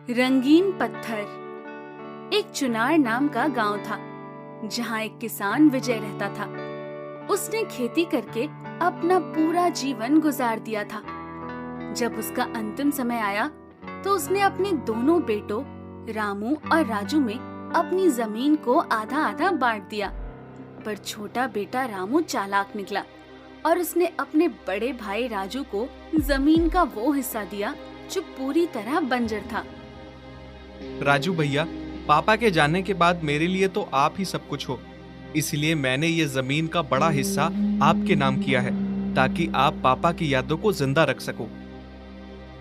रंगीन पत्थर। एक चुनार नाम का गांव था जहां एक किसान विजय रहता था। उसने खेती करके अपना पूरा जीवन गुजार दिया था। जब उसका अंतिम समय आया तो उसने अपने दोनों बेटों रामू और राजू में अपनी जमीन को आधा आधा बांट दिया। पर छोटा बेटा रामू चालाक निकला और उसने अपने बड़े भाई राजू को जमीन का वो हिस्सा दिया जो पूरी तरह बंजर था। राजू भैया, पापा के जाने के बाद मेरे लिए तो आप ही सब कुछ हो, इसलिए मैंने ये जमीन का बड़ा हिस्सा आपके नाम किया है ताकि आप पापा की यादों को जिंदा रख सको।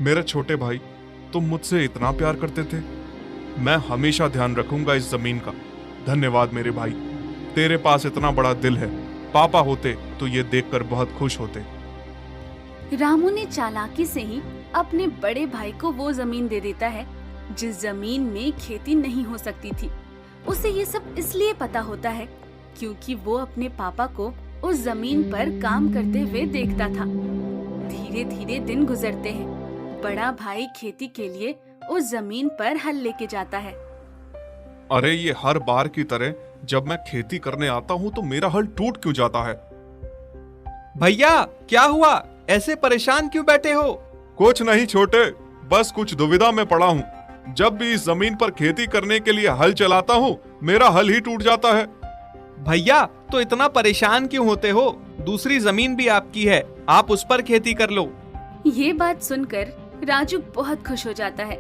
मेरे छोटे भाई, तुम मुझसे इतना प्यार करते थे। मैं हमेशा ध्यान रखूंगा इस जमीन का। धन्यवाद मेरे भाई, तेरे पास इतना बड़ा दिल है। पापा होते तो ये देखकर बहुत खुश होते। रामू ने चालाकी से ही अपने बड़े भाई को वो जमीन दे देता है जिस जमीन में खेती नहीं हो सकती थी। उसे ये सब इसलिए पता होता है क्योंकि वो अपने पापा को उस जमीन पर काम करते हुए देखता था। धीरे धीरे दिन गुजरते हैं। बड़ा भाई खेती के लिए उस जमीन पर हल लेके जाता है। अरे ये हर बार की तरह जब मैं खेती करने आता हूँ तो मेरा हल टूट क्यों जाता है? भैया क्या हुआ? ऐसे परेशान क्यों बैठे हो? कुछ नहीं छोटे, बस कुछ दुविधा में पड़ा हूँ। जब भी इस जमीन पर खेती करने के लिए हल चलाता हूँ मेरा हल ही टूट जाता है। भैया तो इतना परेशान क्यों होते हो? दूसरी जमीन भी आपकी है, आप उस पर खेती कर लो। ये बात सुनकर राजू बहुत खुश हो जाता है।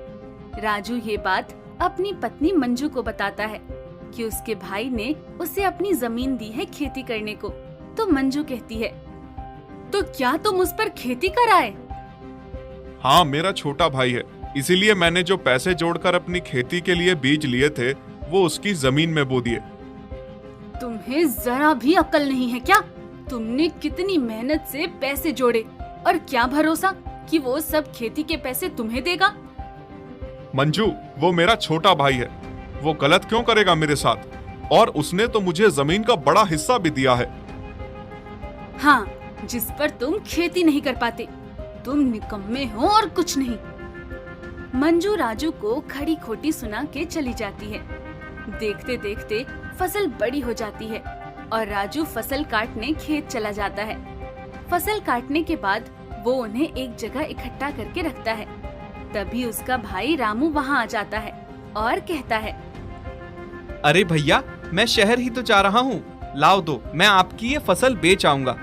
राजू ये बात अपनी पत्नी मंजू को बताता है कि उसके भाई ने उसे अपनी जमीन दी है खेती करने को। तो मंजू कहती है, तो क्या तुम उस पर खेती कराए? हाँ, मेरा छोटा भाई है, इसीलिए मैंने जो पैसे जोड़कर अपनी खेती के लिए बीज लिए थे वो उसकी जमीन में बो दिए। तुम्हें जरा भी अक्ल नहीं है क्या? तुमने कितनी मेहनत से पैसे जोड़े और क्या भरोसा कि वो सब खेती के पैसे तुम्हें देगा? मंजू, वो मेरा छोटा भाई है, वो गलत क्यों करेगा मेरे साथ? और उसने तो मुझे जमीन का बड़ा हिस्सा भी दिया है। हाँ, जिस पर तुम खेती नहीं कर पाते। तुम निकम्मे हो और कुछ नहीं। मंजू राजू को खड़ी खोटी सुना के चली जाती है। देखते देखते फसल बड़ी हो जाती है और राजू फसल काटने खेत चला जाता है। फसल काटने के बाद वो उन्हें एक जगह इकट्ठा करके रखता है। तभी उसका भाई रामू वहाँ आ जाता है और कहता है, अरे भैया, मैं शहर ही तो जा रहा हूँ, लाओ दो, मैं आपकी ये फसल बेच आऊंगा।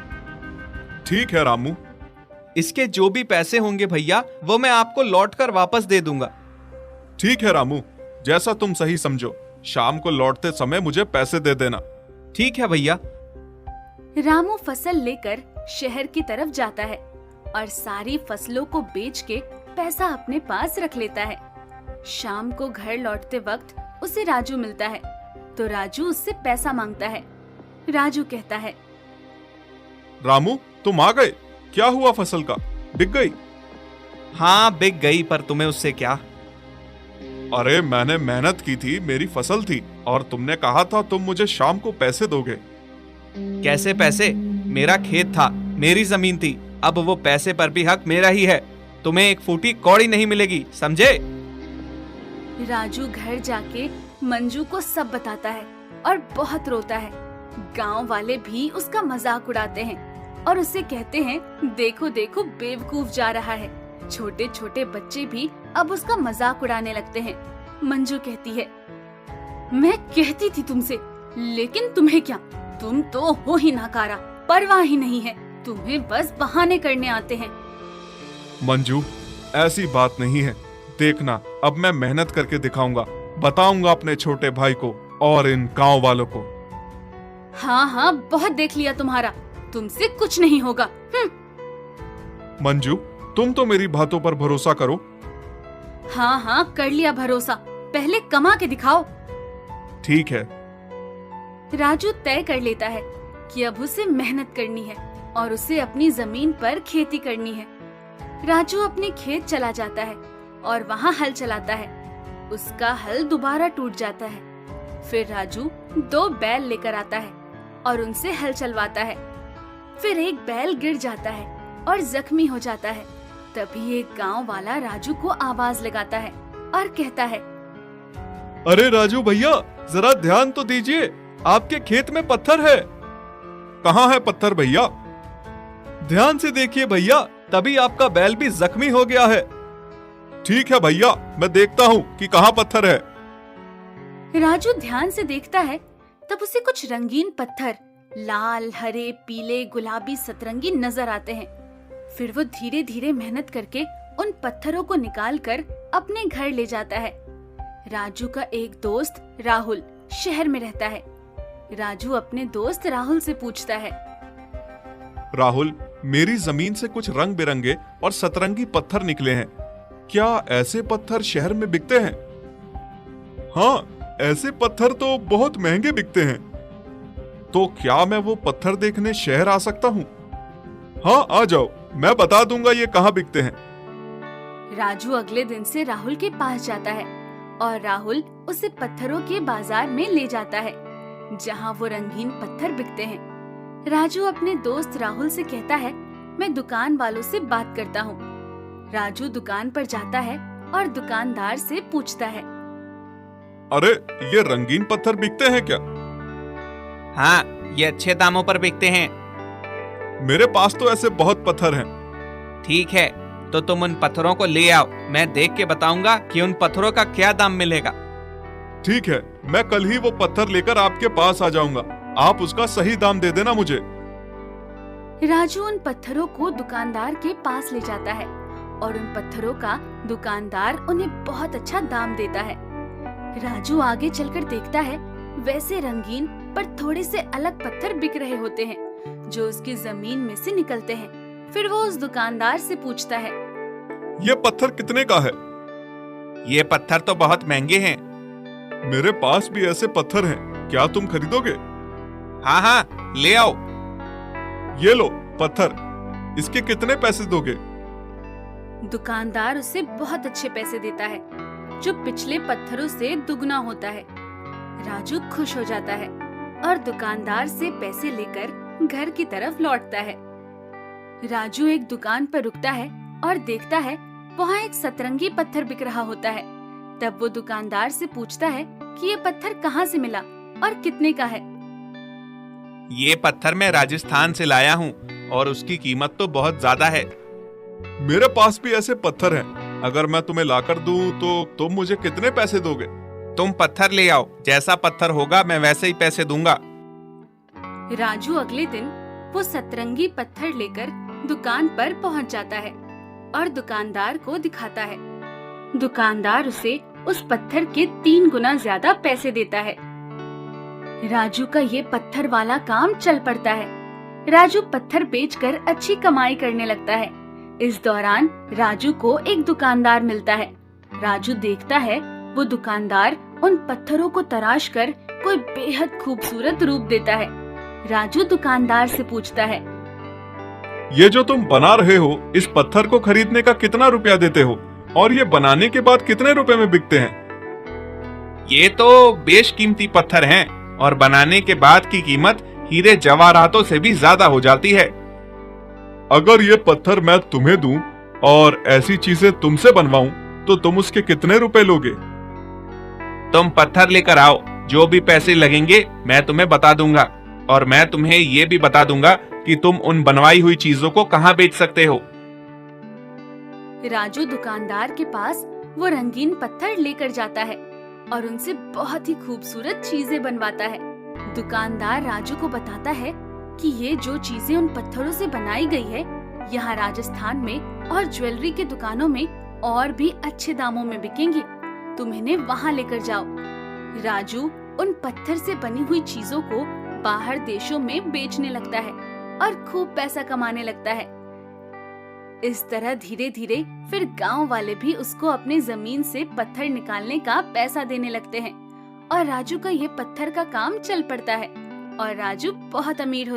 ठीक है रामू। इसके जो भी पैसे होंगे भैया वो मैं आपको लौटकर वापस दे दूंगा। ठीक है रामू, जैसा तुम सही समझो। शाम को लौटते समय मुझे पैसे दे देना। ठीक है भैया। रामू फसल लेकर शहर की तरफ जाता है और सारी फसलों को बेच के पैसा अपने पास रख लेता है। शाम को घर लौटते वक्त उसे राजू मिलता है तो राजू उससे पैसा मांगता है। राजू कहता है, रामू तुम आ गए? क्या हुआ फसल का? बिक गई? हाँ बिक गई, पर तुम्हें उससे क्या? अरे मैंने मेहनत की थी, मेरी फसल थी, और तुमने कहा था तुम मुझे शाम को पैसे दोगे। कैसे पैसे? मेरा खेत था, मेरी जमीन थी, अब वो पैसे पर भी हक मेरा ही है। तुम्हें एक फूटी कौड़ी नहीं मिलेगी, समझे? राजू घर जाके मंजू को सब बताता है और बहुत रोता है। गांव वाले भी उसका मजाक उड़ाते हैं और उसे कहते हैं, देखो देखो बेवकूफ जा रहा है। छोटे छोटे बच्चे भी अब उसका मजाक उड़ाने लगते हैं। मंजू कहती है, मैं कहती थी तुमसे, लेकिन तुम्हें क्या, तुम तो हो ही नाकारा, परवाह ही नहीं है, तुम्हें बस बहाने करने आते हैं। मंजू, ऐसी बात नहीं है। देखना, अब मैं मेहनत करके दिखाऊंगा, बताऊंगा अपने छोटे भाई को और इन गांव वालों को। हाँ हाँ, बहुत देख लिया तुम्हारा, तुमसे कुछ नहीं होगा। मंजू, तुम तो मेरी बातों पर भरोसा करो। हाँ हाँ, कर लिया भरोसा, पहले कमा के दिखाओ। ठीक है। राजू तय कर लेता है कि अब उसे मेहनत करनी है और उसे अपनी जमीन पर खेती करनी है। राजू अपने खेत चला जाता है और वहाँ हल चलाता है। उसका हल दोबारा टूट जाता है। फिर राजू 2 बैल लेकर आता है और उनसे हल चलवाता है। फिर एक बैल गिर जाता है और जख्मी हो जाता है। तभी एक गांव वाला राजू को आवाज लगाता है। और कहता है, अरे राजू भैया, जरा ध्यान तो दीजिए, आपके खेत में पत्थर है। कहाँ है पत्थर भैया? ध्यान से देखिए भैया, तभी आपका बैल भी जख्मी हो गया है। ठीक है भैया, मैं देखता हूँ कि कहाँ पत्थर है। राजू ध्यान से देखता है, तब उसे कुछ रंगीन पत्थर लाल, हरे, पीले, गुलाबी, सतरंगी नजर आते हैं। फिर वो धीरे धीरे मेहनत करके उन पत्थरों को निकालकर अपने घर ले जाता है। राजू का एक दोस्त राहुल शहर में रहता है। राजू अपने दोस्त राहुल से पूछता है, राहुल, मेरी जमीन से कुछ रंग बिरंगे और सतरंगी पत्थर निकले हैं। क्या ऐसे पत्थर शहर में बिकते हैं? हाँ, ऐसे पत्थर तो बहुत महंगे बिकते हैं। तो क्या मैं वो पत्थर देखने शहर आ सकता हूँ? हाँ, आ जाओ, मैं बता दूंगा ये कहाँ बिकते हैं। राजू अगले दिन से राहुल के पास जाता है और राहुल उसे पत्थरों के बाजार में ले जाता है, जहाँ वो रंगीन पत्थर बिकते हैं। राजू अपने दोस्त राहुल से कहता है, मैं दुकान वालों से बात करता हूँ। राजू दुकान पर जाता है और दुकानदार से पूछता है, अरे, ये रंगीन पत्थर बिकते हैं क्या? हाँ, ये अच्छे दामों पर बिकते हैं। मेरे पास तो ऐसे बहुत पत्थर हैं। ठीक है, तो तुम उन पत्थरों को ले आओ, मैं देख के बताऊंगा कि उन पत्थरों का क्या दाम मिलेगा। ठीक है, मैं कल ही वो पत्थर लेकर आपके पास आ जाऊंगा। आप उसका सही दाम दे देना मुझे। राजू उन पत्थरों को दुकानदार के पास ले जाता है और उन पत्थरों का दुकानदार उन्हें बहुत अच्छा दाम देता है। राजू आगे चलकर देखता है, वैसे रंगीन पर थोड़े से अलग पत्थर बिक रहे होते हैं जो उसकी जमीन में से निकलते हैं। फिर वो उस दुकानदार से पूछता है, ये पत्थर कितने का है? ये पत्थर तो बहुत महंगे हैं। मेरे पास भी ऐसे पत्थर हैं, क्या तुम खरीदोगे? हाँ हाँ, ले आओ। ये लो पत्थर, इसके कितने पैसे दोगे? दुकानदार उसे बहुत अच्छे पैसे देता है, जो पिछले पत्थरों से दुगना होता है। राजू खुश हो जाता है और दुकानदार से पैसे लेकर घर की तरफ लौटता है। राजू एक दुकान पर रुकता है और देखता है वहाँ एक सतरंगी पत्थर बिक रहा होता है। तब वो दुकानदार से पूछता है कि ये पत्थर कहाँ से मिला और कितने का है। ये पत्थर मैं राजस्थान से लाया हूँ और उसकी कीमत तो बहुत ज्यादा है। मेरे पास भी ऐसे पत्थर हैं। अगर मैं तुम्हें लाकर दूं तो तुम मुझे कितने पैसे दोगे? तुम पत्थर ले आओ, जैसा पत्थर होगा मैं वैसे ही पैसे दूंगा। राजू अगले दिन वो सतरंगी पत्थर लेकर दुकान पर पहुंच जाता है और दुकानदार को दिखाता है। दुकानदार उसे उस पत्थर के 3 गुना ज्यादा पैसे देता है। राजू का ये पत्थर वाला काम चल पड़ता है। राजू पत्थर बेचकर अच्छी कमाई करने लगता है। इस दौरान राजू को एक दुकानदार मिलता है। राजू देखता है वो दुकानदार उन पत्थरों को तराश कर कोई बेहद खूबसूरत रूप देता है। राजू दुकानदार से पूछता है, ये जो तुम बना रहे हो, इस पत्थर को खरीदने का कितना रुपया देते हो और ये बनाने के बाद कितने रुपए में बिकते हैं? ये तो बेशकीमती पत्थर हैं और बनाने के बाद की कीमत हीरे जवाहरातों से भी ज्यादा हो जाती है। अगर ये पत्थर मैं तुम्हें दूं और ऐसी चीजें तुमसे बनवाऊं तो तुम उसके कितने रुपए लोगे? तुम पत्थर लेकर आओ, जो भी पैसे लगेंगे मैं तुम्हें बता दूंगा और मैं तुम्हें ये भी बता दूंगा कि तुम उन बनवाई हुई चीजों को कहाँ बेच सकते हो। राजू दुकानदार के पास वो रंगीन पत्थर लेकर जाता है और उनसे बहुत ही खूबसूरत चीजें बनवाता है। दुकानदार राजू को बताता है कि ये जो चीजें उन पत्थरों से बनाई गई है, यहाँ राजस्थान में और ज्वेलरी के दुकानों में और भी अच्छे दामों में बिकेंगी। तुम इन्हें वहाँ लेकर जाओ। राजू उन पत्थर से बनी हुई चीजों को बाहर देशों में बेचने लगता है और खूब पैसा कमाने लगता है। इस तरह धीरे धीरे फिर गांव वाले भी उसको अपने जमीन से पत्थर निकालने का पैसा देने लगते हैं और राजू का ये पत्थर का काम चल पड़ता है और राजू बहुत अमीर हो जाता है।